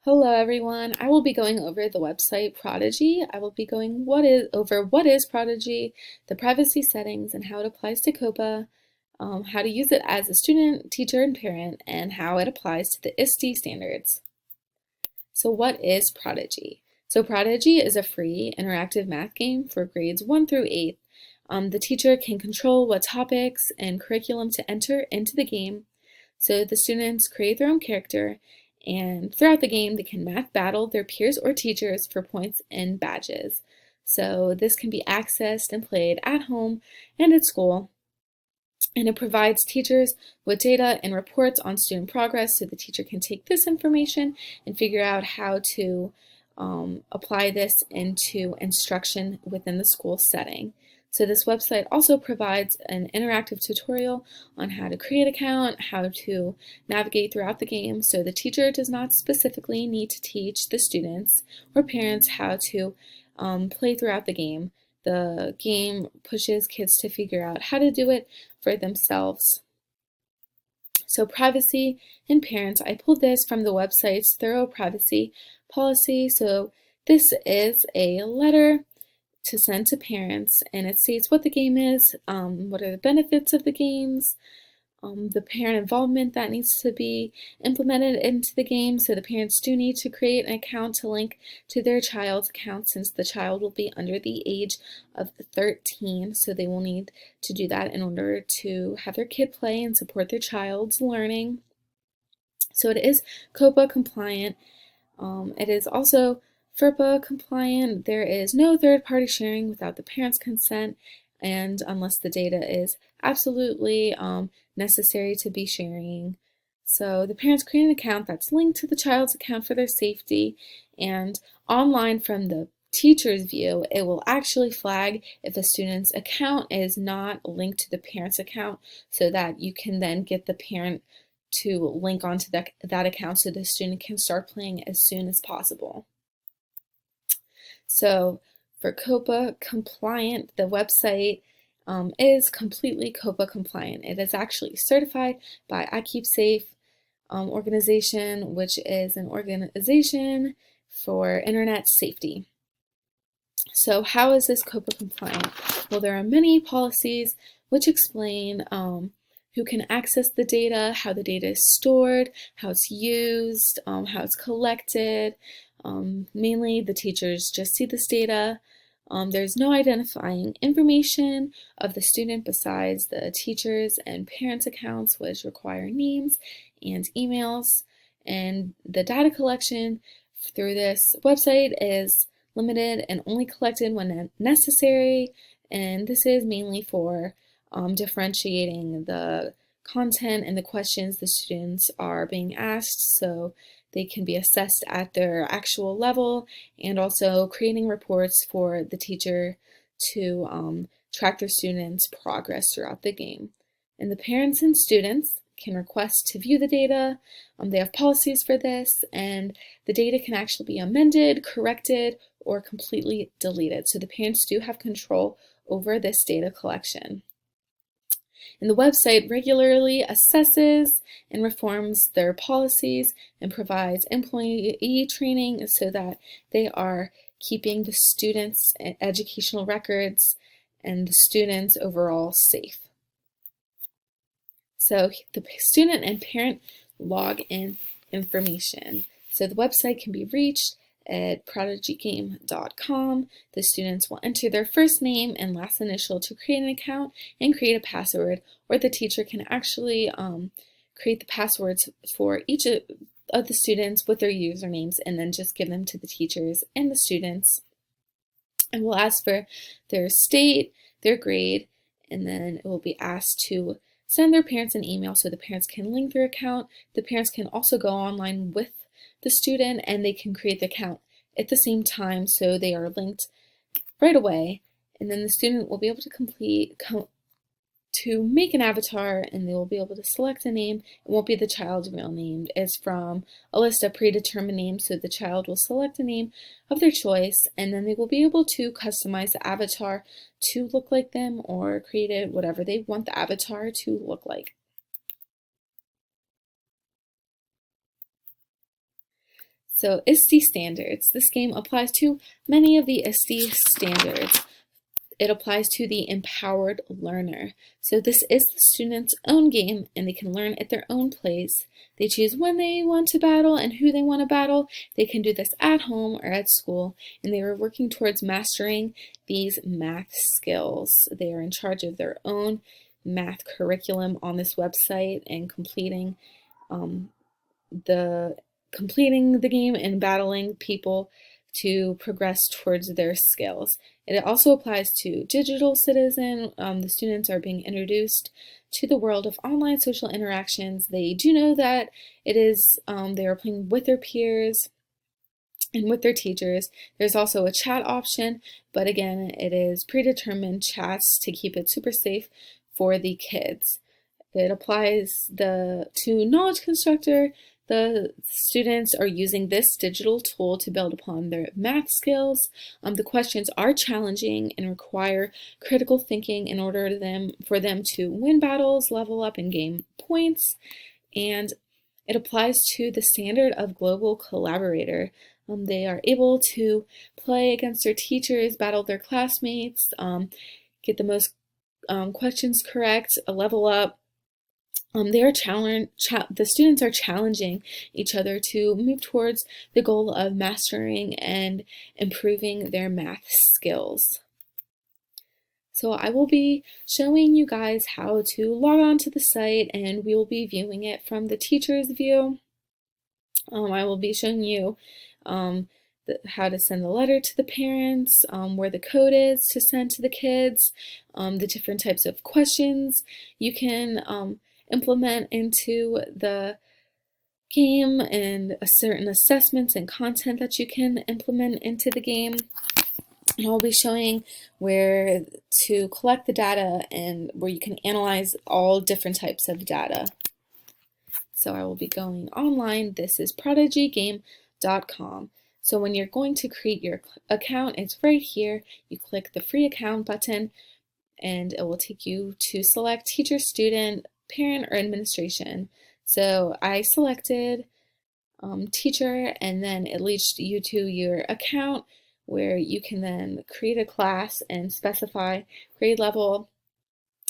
Hello everyone. I will be going over the website Prodigy. I will be going over what is Prodigy, the privacy settings and how it applies to COPA, how to use it as a student, teacher, and parent, and how it applies to the ISTE standards. So what is Prodigy? So Prodigy is a free interactive math game for grades 1 through 8. The teacher can control what topics and curriculum to enter into the game. So the students create their own character, and throughout the game, they can math battle their peers or teachers for points and badges. So this can be accessed and played at home and at school. And it provides teachers with data and reports on student progress so the teacher can take this information and figure out how to apply this into instruction within the school setting. So this website also provides an interactive tutorial on how to create an account, how to navigate throughout the game, so the teacher does not specifically need to teach the students or parents how to play throughout the game. The game pushes kids to figure out how to do it for themselves. So privacy and parents, I pulled this from the website's thorough privacy policy. So this is a letter to send to parents, and it states what the game is, what are the benefits of the games, the parent involvement that needs to be implemented into the game. So the parents do need to create an account to link to their child's account since the child will be under the age of 13. So they will need to do that in order to have their kid play and support their child's learning. So it is COPA compliant. It is also FERPA compliant. There is no third-party sharing without the parent's consent, and unless the data is absolutely necessary to be sharing. So the parents create an account that's linked to the child's account for their safety, and online from the teacher's view, it will actually flag if a student's account is not linked to the parent's account so that you can then get the parent to link onto that account so the student can start playing as soon as possible. So for COPA compliant, the website is completely COPA compliant. It is actually certified by iKeepSafe organization, which is an organization for internet safety. So how is this COPA compliant? Well, there are many policies which explain who can access the data, how the data is stored, how it's used, how it's collected. Mainly the teachers just see this data. There's no identifying information of the student besides the teachers and parents' accounts, which require names and emails. And the data collection through this website is limited and only collected when necessary. And this is mainly for differentiating the content and the questions the students are being asked so they can be assessed at their actual level, and also creating reports for the teacher to track their students' progress throughout the game. And the parents and students can request to view the data. They have policies for this, and the data can actually be amended, corrected, or completely deleted. So the parents do have control over this data collection. And the website regularly assesses and reforms their policies and provides employee training so that they are keeping the students' educational records and the students overall safe. So the student and parent login information. So the website can be reached at prodigygame.com. The students will enter their first name and last initial to create an account and create a password, or the teacher can actually create the passwords for each of the students with their usernames and then just give them to the teachers and the students. And we'll ask for their state, their grade, and then it will be asked to send their parents an email so the parents can link their account. The parents can also go online with the student and they can create the account at the same time so they are linked right away, and then the student will be able to make an avatar, and they will be able to select a name. It won't be the child's real name. It's from a list of predetermined names, so the child will select a name of their choice, and then they will be able to customize the avatar to look like them or create it whatever they want the avatar to look like. So ISTE standards. This game applies to many of the ISTE standards. It applies to the empowered learner. So this is the student's own game and they can learn at their own pace. They choose when they want to battle and who they want to battle. They can do this at home or at school, and they are working towards mastering these math skills. They are in charge of their own math curriculum on this website and completing the game and battling people to progress towards their skills. It also applies to digital citizen. The students are being introduced to the world of online social interactions. They do know that it is they are playing with their peers and with their teachers. There's also a chat option, but again, it is predetermined chats to keep it super safe for the kids. It applies to Knowledge Constructor. The students are using this digital tool to build upon their math skills. The questions are challenging and require critical thinking in order for them to win battles, level up, and gain points. And it applies to the standard of global collaborator. They are able to play against their teachers, battle their classmates, get the most questions correct, level up. The students are challenging each other to move towards the goal of mastering and improving their math skills. So I will be showing you guys how to log on to the site, and we will be viewing it from the teacher's view. I will be showing you how to send the letter to the parents, where the code is to send to the kids, the different types of questions you can implement into the game, and certain assessments and content that you can implement into the game. And I'll be showing where to collect the data and where you can analyze all different types of data. So I will be going online. This is prodigygame.com. So when you're going to create your account, it's right here. You click the free account button and it will take you to select teacher, student, parent, or administration. So I selected teacher, and then it leads you to your account where you can then create a class and specify grade level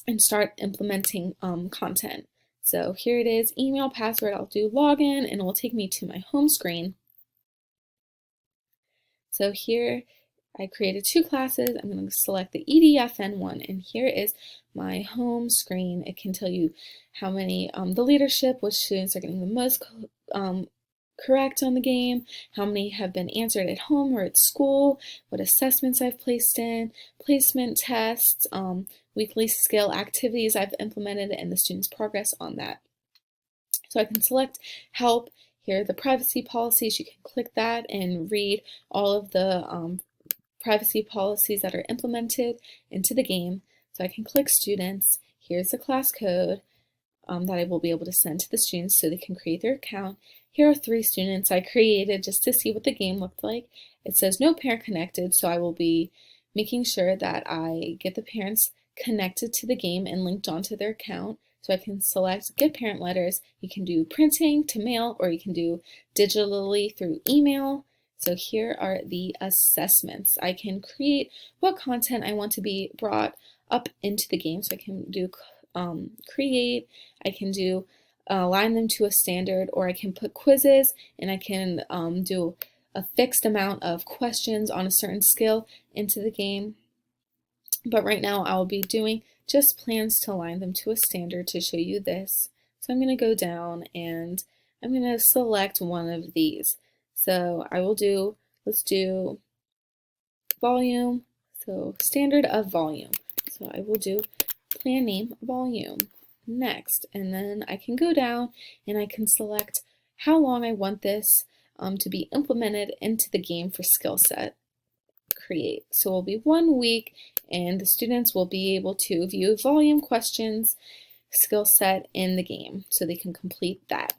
and start implementing content. So here it is, email, password. I'll do login and it will take me to my home screen. So here I created 2 classes. I'm going to select the EDFN one, and here is my home screen. It can tell you how many, the leadership, which students are getting the most correct on the game, how many have been answered at home or at school, what assessments I've placed in, placement tests, weekly skill activities I've implemented, and the students' progress on that. So I can select help. Here are the privacy policies. You can click that and read all of the privacy policies that are implemented into the game. So I can click students. Here's the class code that I will be able to send to the students so they can create their account. Here are 3 students I created just to see what the game looked like. It says no parent connected, so I will be making sure that I get the parents connected to the game and linked onto their account. So I can select get parent letters. You can do printing to mail, or you can do digitally through email. So here are the assessments. I can create what content I want to be brought up into the game. So I can do create, I can do align them to a standard, or I can put quizzes, and I can do a fixed amount of questions on a certain skill into the game. But right now I will be doing just plans to align them to a standard to show you this. So I'm going to go down and I'm going to select one of these. So I will do, let's do volume, so standard of volume. So I will do plan name volume. Next, and then I can go down and I can select how long I want this to be implemented into the game for skill set. Create. So it will be 1 week, and the students will be able to view volume questions skill set in the game, so they can complete that.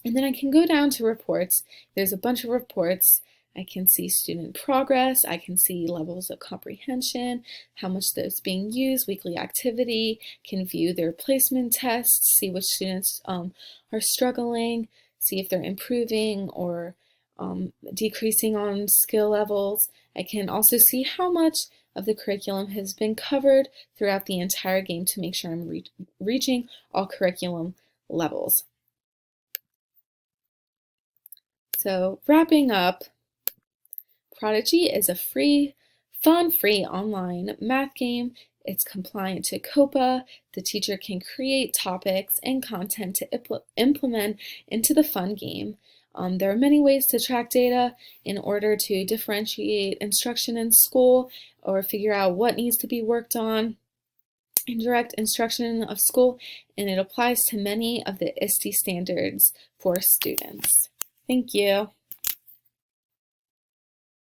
And then I can go down to reports. There's a bunch of reports. I can see student progress, I can see levels of comprehension, how much that's being used, weekly activity, can view their placement tests, see which students are struggling, see if they're improving or decreasing on skill levels. I can also see how much of the curriculum has been covered throughout the entire game to make sure I'm reaching all curriculum levels. So wrapping up, Prodigy is a free online math game. It's compliant to COPA. The teacher can create topics and content to implement into the fun game. There are many ways to track data in order to differentiate instruction in school or figure out what needs to be worked on in direct instruction of school, and it applies to many of the ISTE standards for students. Thank you.